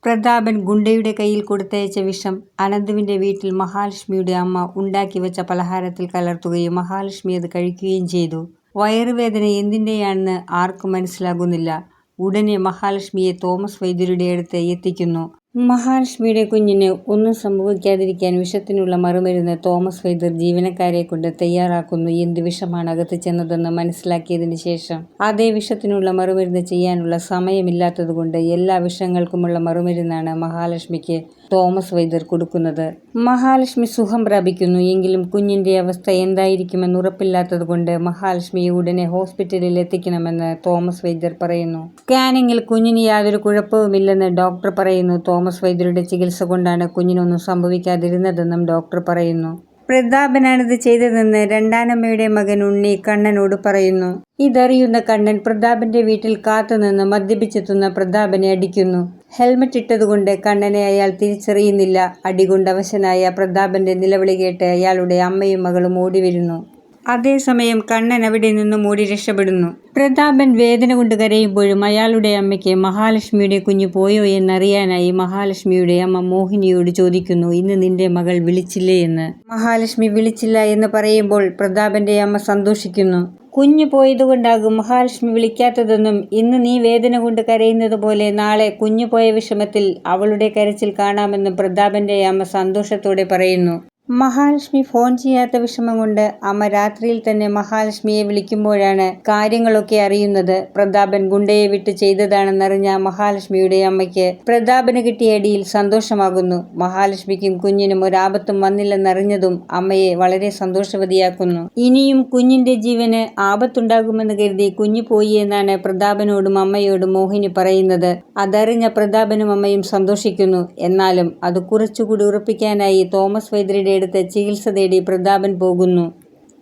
പ്രതാപൻ ഗുണ്ടയുടെ കയ്യിൽ കൊടുത്തയച്ച വിഷം അനന്തുവിന്റെ വീട്ടിൽ മഹാലക്ഷ്മിയുടെ അമ്മ ഉണ്ടാക്കിവെച്ച പലഹാരത്തിൽ കലർത്തുകയും മഹാലക്ഷ്മി അത് കഴിക്കുകയും ചെയ്തു. വയറുവേദന എന്തിന്റെയാണെന്ന് ആർക്കും മനസ്സിലാകുന്നില്ല. ഉടനെ മഹാലക്ഷ്മിയെ തോമസ് വൈദ്യരുടെ അടുത്ത് എത്തിക്കുന്നു. മഹാലക്ഷ്മിയുടെ കുഞ്ഞിന് ഒന്നും സംഭവിക്കാതിരിക്കാൻ വിഷത്തിനുള്ള മറുമരുന്ന് തോമസ് വൈദ്യർ ജീവനക്കാരെക്കൊണ്ട് തയ്യാറാക്കുന്നു. എന്ത് വിഷമാണ് അകത്ത് ചെന്നതെന്ന് മനസ്സിലാക്കിയതിന് ശേഷം അതേ വിഷത്തിനുള്ള മറുമരുന്ന് ചെയ്യാനുള്ള സമയമില്ലാത്തതുകൊണ്ട് എല്ലാ വിഷങ്ങൾക്കുമുള്ള മറുമരുന്നാണ് മഹാലക്ഷ്മിക്ക് തോമസ് വൈദ്യർ കൊടുക്കുന്നത്. മഹാലക്ഷ്മി സുഖം പ്രാപിക്കുന്നു. എങ്കിലും കുഞ്ഞിന്റെ അവസ്ഥ എന്തായിരിക്കുമെന്ന് ഉറപ്പില്ലാത്തതുകൊണ്ട് മഹാലക്ഷ്മിയെ ഉടനെ ഹോസ്പിറ്റലിൽ എത്തിക്കണമെന്ന് തോമസ് വൈദ്യർ പറയുന്നു. സ്കാനിങ്ങിൽ കുഞ്ഞിന് യാതൊരു കുഴപ്പവുമില്ലെന്ന് ഡോക്ടർ പറയുന്നു. തോമസ് വൈദ്യരുടെ ചികിത്സ കൊണ്ടാണ് കുഞ്ഞിനൊന്നും സംഭവിക്കാതിരുന്നതെന്നും ഡോക്ടർ പറയുന്നു. പ്രതാപനാണിത് ചെയ്തതെന്ന് രണ്ടാനമ്മയുടെ മകൻ ഉണ്ണി കണ്ണനോട് പറയുന്നു. ഇതറിയുന്ന കണ്ണൻ പ്രതാപന്റെ വീട്ടിൽ കാത്തുനിന്ന് മദ്യപിച്ചെത്തുന്ന പ്രതാപനെ അടിക്കുന്നു. ഹെൽമറ്റ് ഇട്ടതുകൊണ്ട് കണ്ണനെ അയാൾ തിരിച്ചറിയുന്നില്ല. അടികൊണ്ട് അവശനായ പ്രതാപന്റെ നിലവിളി കേട്ട് അയാളുടെ അമ്മയും മകളും ഓടിവരുന്നു. അതേസമയം കണ്ണൻ അവിടെ നിന്നും ഓടി രക്ഷപ്പെടുന്നു. പ്രതാപൻ വേദന കൊണ്ട് കരയുമ്പോഴും അയാളുടെ അമ്മയ്ക്ക് മഹാലക്ഷ്മിയുടെ കുഞ്ഞു പോയോ എന്നറിയാനായി മഹാലക്ഷ്മിയുടെ അമ്മ മോഹിനിയോട് ചോദിക്കുന്നു. ഇന്ന് നിന്റെ മകൾ വിളിച്ചില്ലേ എന്ന്. മഹാലക്ഷ്മി വിളിച്ചില്ല എന്ന് പറയുമ്പോൾ പ്രതാപന്റെ അമ്മ സന്തോഷിക്കുന്നു. കുഞ്ഞു പോയതുകൊണ്ടാകും മഹാലക്ഷ്മി വിളിക്കാത്തതെന്നും ഇന്ന് നീ വേദന കൊണ്ട് കരയുന്നത് പോലെ നാളെ കുഞ്ഞു പോയ വിഷമത്തിൽ അവളുടെ കരച്ചിൽ കാണാമെന്നും പ്രതാപന്റെ അമ്മ സന്തോഷത്തോടെ പറയുന്നു. മഹാലക്ഷ്മി ഫോൺ ചെയ്യാത്ത വിഷമം കൊണ്ട് അമ്മ രാത്രിയിൽ തന്നെ മഹാലക്ഷ്മിയെ വിളിക്കുമ്പോഴാണ് കാര്യങ്ങളൊക്കെ അറിയുന്നത്. പ്രതാപൻ ഗുണ്ടയെ വിട്ട് ചെയ്തതാണെന്നറിഞ്ഞ മഹാലക്ഷ്മിയുടെ അമ്മയ്ക്ക് പ്രതാപന് കിട്ടിയ അടിയിൽ സന്തോഷമാകുന്നു. മഹാലക്ഷ്മിക്കും കുഞ്ഞിനും ഒരാപത്തും വന്നില്ലെന്നറിഞ്ഞതും അമ്മയെ വളരെ സന്തോഷവതിയാക്കുന്നു. ഇനിയും കുഞ്ഞിന്റെ ജീവന് ആപത്തുണ്ടാകുമെന്ന് കരുതി കുഞ്ഞു പോയി എന്നാണ് പ്രതാപനോടും അമ്മയോടും മോഹിനി പറയുന്നത്. അതറിഞ്ഞ പ്രതാപനും അമ്മയും സന്തോഷിക്കുന്നു. എന്നാലും അത് കുറച്ചുകൂടി ഉറപ്പിക്കാനായി തോമസ് വൈദ്യരുടെ അടുത്ത് ചികിത്സ തേടി പ്രതാപൻ പോകുന്നു.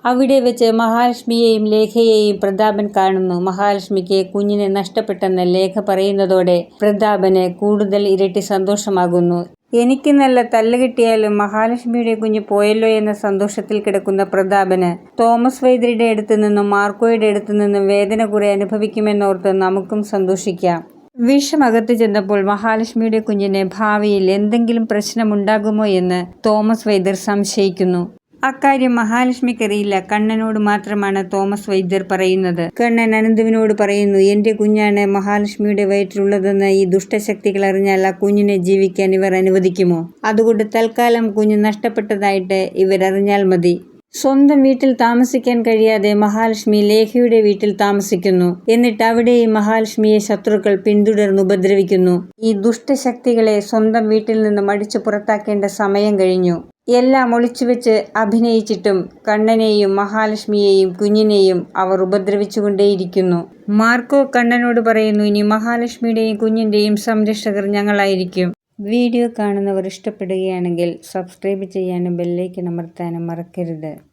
അവിടെ വെച്ച് മഹാലക്ഷ്മിയെയും ലേഖയെയും പ്രതാപൻ കാണുന്നു. മഹാലക്ഷ്മിക്ക് കുഞ്ഞിനെ നഷ്ടപ്പെട്ടെന്ന് ലേഖ പറയുന്നതോടെ പ്രതാപന് കൂടുതൽ ഇരട്ടി സന്തോഷമാകുന്നു. എനിക്ക് നല്ല തല്ല് കിട്ടിയാലും മഹാലക്ഷ്മിയുടെ കുഞ്ഞ് പോയല്ലോ എന്ന സന്തോഷത്തിൽ കിടക്കുന്ന പ്രതാപന് തോമസ് വൈദ്യരുടെ അടുത്ത് നിന്നും മാർക്കോയുടെ അടുത്ത് നിന്നും വേദന കുറെ അനുഭവിക്കുമെന്നോർത്ത് നമുക്കും സന്തോഷിക്കാം. വിഷം അകത്ത് ചെന്നപ്പോൾ മഹാലക്ഷ്മിയുടെ കുഞ്ഞിന് ഭാവിയിൽ എന്തെങ്കിലും പ്രശ്നമുണ്ടാകുമോ എന്ന് തോമസ് വൈദ്യർ സംശയിക്കുന്നു. അക്കാര്യം മഹാലക്ഷ്മിക്കറിയില്ല. കണ്ണനോട് മാത്രമാണ് തോമസ് വൈദ്യർ പറയുന്നത്. കണ്ണൻ അനന്തുവിനോട് പറയുന്നു, എന്റെ കുഞ്ഞാണ് മഹാലക്ഷ്മിയുടെ വയറ്റിലുള്ളതെന്ന് ഈ ദുഷ്ടശക്തികൾ അറിഞ്ഞാൽ ആ കുഞ്ഞിനെ ജീവിക്കാൻ ഇവർ അനുവദിക്കുമോ? അതുകൊണ്ട് തൽക്കാലം കുഞ്ഞ് നഷ്ടപ്പെട്ടതായിട്ട് ഇവരറിഞ്ഞാൽ മതി. സ്വന്തം വീട്ടിൽ താമസിക്കാൻ കഴിയാതെ മഹാലക്ഷ്മി ലേഖയുടെ വീട്ടിൽ താമസിക്കുന്നു. എന്നിട്ട് അവിടെയും മഹാലക്ഷ്മിയെ ശത്രുക്കൾ പിന്തുടർന്ന് ഉപദ്രവിക്കുന്നു. ഈ ദുഷ്ടശക്തികളെ സ്വന്തം വീട്ടിൽ നിന്നും അടിച്ചു പുറത്താക്കേണ്ട സമയം കഴിഞ്ഞു. എല്ലാം ഒളിച്ചുവെച്ച് അഭിനയിച്ചിട്ടും കണ്ണനെയും മഹാലക്ഷ്മിയെയും കുഞ്ഞിനെയും അവർ ഉപദ്രവിച്ചുകൊണ്ടേയിരിക്കുന്നു. മാർക്കോ കണ്ണനോട് പറയുന്നു, ഇനി മഹാലക്ഷ്മിയുടെയും കുഞ്ഞിന്റെയും സംരക്ഷകർ ഞങ്ങളായിരിക്കും. വീഡിയോ കാണുന്നവർ ഇഷ്ടപ്പെടുകയാണെങ്കിൽ സബ്സ്ക്രൈബ് ചെയ്യാനും ബെല്ലൈക്കൺ അമർത്താനും മറക്കരുത്.